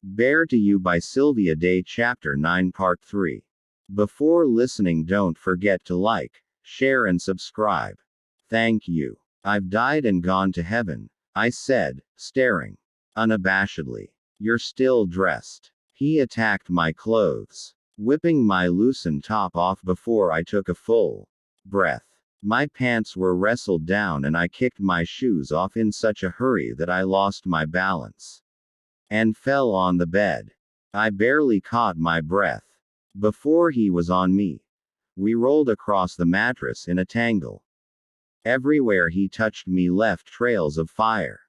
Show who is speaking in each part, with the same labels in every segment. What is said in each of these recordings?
Speaker 1: Bear to You by Sylvia Day Chapter 9 Part 3. Before listening, don't forget to like, share, and subscribe. Thank you. I've died and gone to heaven, I said, staring unabashedly. You're still dressed. He attacked my clothes, whipping my loosened top off before I took a full breath. My pants were wrestled down and I kicked my shoes off in such a hurry that I lost my balance and fell on the bed. I barely caught my breath before he was on me. We rolled across the mattress in a tangle. Everywhere he touched me left trails of fire.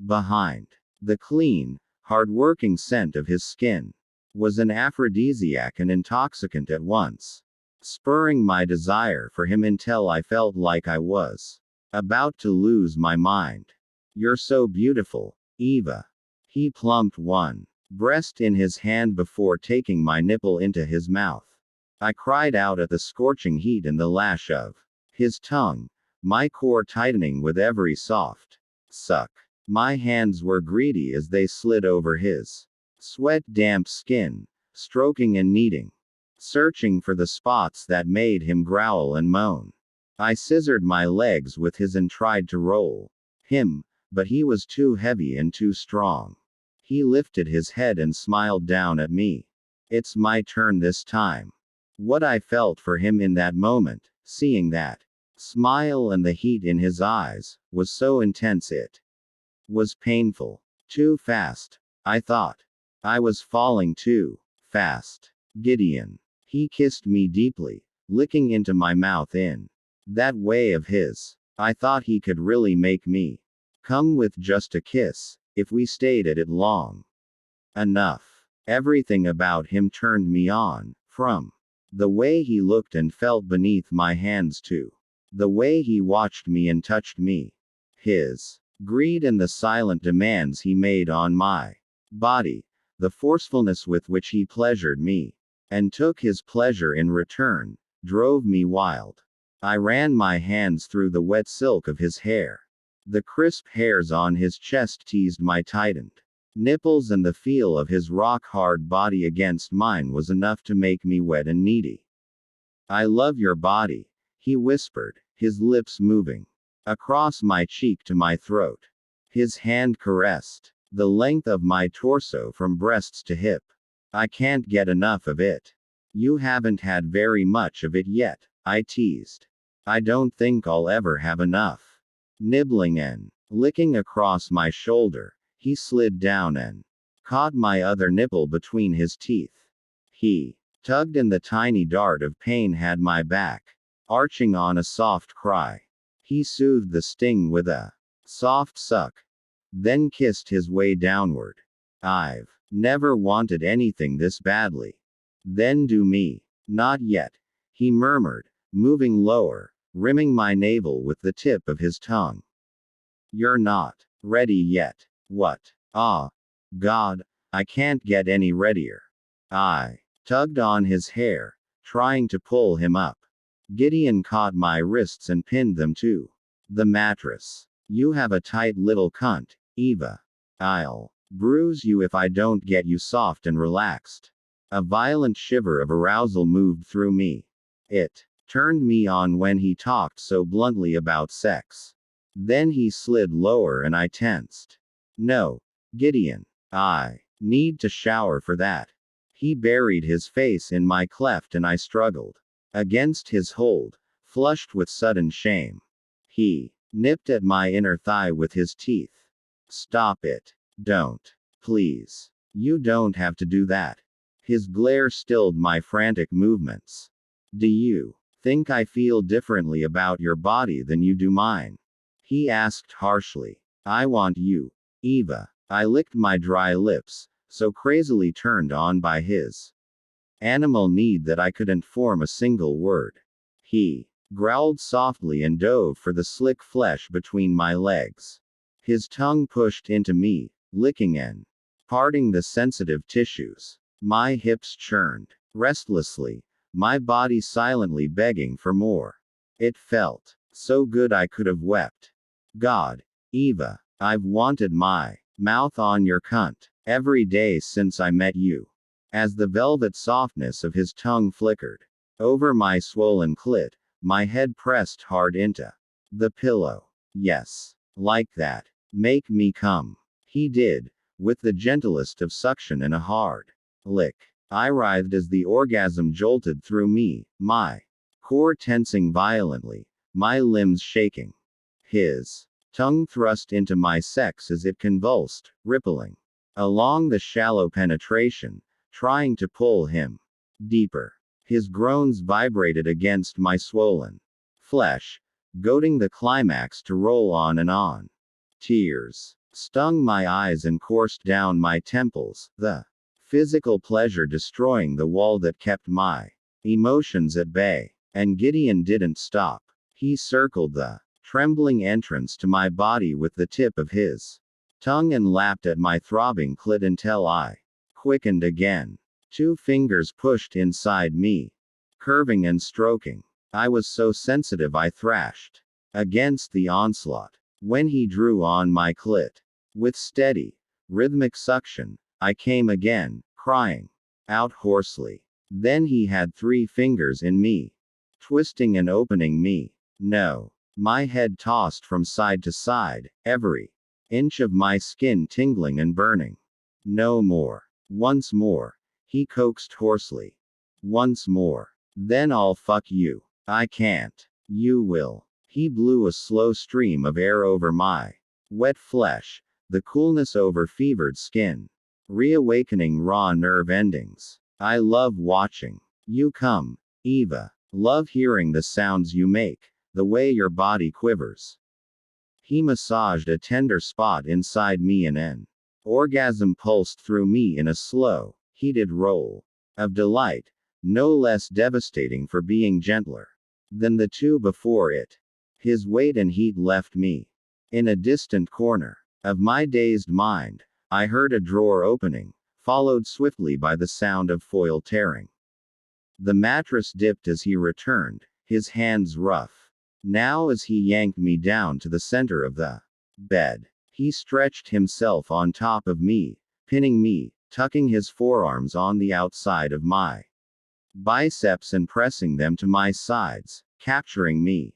Speaker 1: Behind the clean, hard-working scent of his skin was an aphrodisiac and intoxicant at once, spurring my desire for him until I felt like I was about to lose my mind. You're so beautiful, Eva. He plumped one breast in his hand before taking my nipple into his mouth. I cried out at the scorching heat and the lash of his tongue, my core tightening with every soft suck. My hands were greedy as they slid over his sweat-damp skin, stroking and kneading, searching for the spots that made him growl and moan. I scissored my legs with his and tried to roll him, but he was too heavy and too strong. He lifted his head and smiled down at me. It's my turn this time. What I felt for him in that moment, seeing that smile and the heat in his eyes, was so intense it was painful. Too fast, I thought. I was falling too fast. Gideon. He kissed me deeply, licking into my mouth in that way of his. I thought he could really make me come with just a kiss, if we stayed at it long enough. Everything about him turned me on, from the way he looked and felt beneath my hands to the way he watched me and touched me. His greed and the silent demands he made on my body, the forcefulness with which he pleasured me, and took his pleasure in return, drove me wild. I ran my hands through the wet silk of his hair. The crisp hairs on his chest teased my tightened nipples, and the feel of his rock-hard body against mine was enough to make me wet and needy. I love your body, he whispered, his lips moving across my cheek to my throat. His hand caressed the length of my torso from breasts to hip. I can't get enough of it. You haven't had very much of it yet, I teased. I don't think I'll ever have enough. Nibbling and licking across my shoulder, he slid down and caught my other nipple between his teeth. He tugged and the tiny dart of pain had my back arching on a soft cry. He soothed the sting with a soft suck, then kissed his way downward. I've never wanted anything this badly. Then do me. Not yet, he murmured, moving lower, rimming my navel with the tip of his tongue. You're not ready yet. What? Ah. God, I can't get any readier. I tugged on his hair, trying to pull him up. Gideon caught my wrists and pinned them to the mattress. You have a tight little cunt, Eva. I'll bruise you if I don't get you soft and relaxed. A violent shiver of arousal moved through me. It turned me on when he talked so bluntly about sex. Then he slid lower and I tensed. No, Gideon. I need to shower for that. He buried his face in my cleft and I struggled against his hold, flushed with sudden shame. He nipped at my inner thigh with his teeth. Stop it. Don't. Please. You don't have to do that. His glare stilled my frantic movements. Do you think I feel differently about your body than you do mine? He asked harshly. I want you, Eva. I licked my dry lips, so crazily turned on by his animal need that I couldn't form a single word. He growled softly and dove for the slick flesh between my legs. His tongue pushed into me, licking and parting the sensitive tissues. My hips churned restlessly, my body silently begging for more. It felt so good I could have wept. God, Eva, I've wanted my mouth on your cunt. Every day since I met you. As the velvet softness of his tongue flickered over my swollen clit, my head pressed hard into the pillow. Yes. Like that. Make me come. He did, with the gentlest of suction and a hard lick. I writhed as the orgasm jolted through me, my core tensing violently, my limbs shaking. His tongue thrust into my sex as it convulsed, rippling along the shallow penetration, trying to pull him deeper. His groans vibrated against my swollen flesh, goading the climax to roll on and on. Tears stung my eyes and coursed down my temples, the physical pleasure destroying the wall that kept my emotions at bay. And Gideon didn't stop. He circled the trembling entrance to my body with the tip of his tongue and lapped at my throbbing clit until I quickened again. 2 fingers pushed inside me, curving and stroking. I was so sensitive I thrashed against the onslaught. When he drew on my clit with steady, rhythmic suction, I came again, crying out hoarsely. Then he had 3 fingers in me, twisting and opening me. No. My head tossed from side to side, every inch of my skin tingling and burning. No more. Once more. He coaxed hoarsely. Once more. Then I'll fuck you. I can't. You will. He blew a slow stream of air over my wet flesh, the coolness over fevered skin, reawakening raw nerve endings. I love watching you come, Eva. Love hearing the sounds you make, the way your body quivers. He massaged a tender spot inside me and an orgasm pulsed through me in a slow, heated roll of delight, no less devastating for being gentler than the 2 before it. His weight and heat left me in a distant corner of my dazed mind. I heard a drawer opening, followed swiftly by the sound of foil tearing. The mattress dipped as he returned, his hands rough. Now as he yanked me down to the center of the bed, he stretched himself on top of me, pinning me, tucking his forearms on the outside of my biceps and pressing them to my sides, capturing me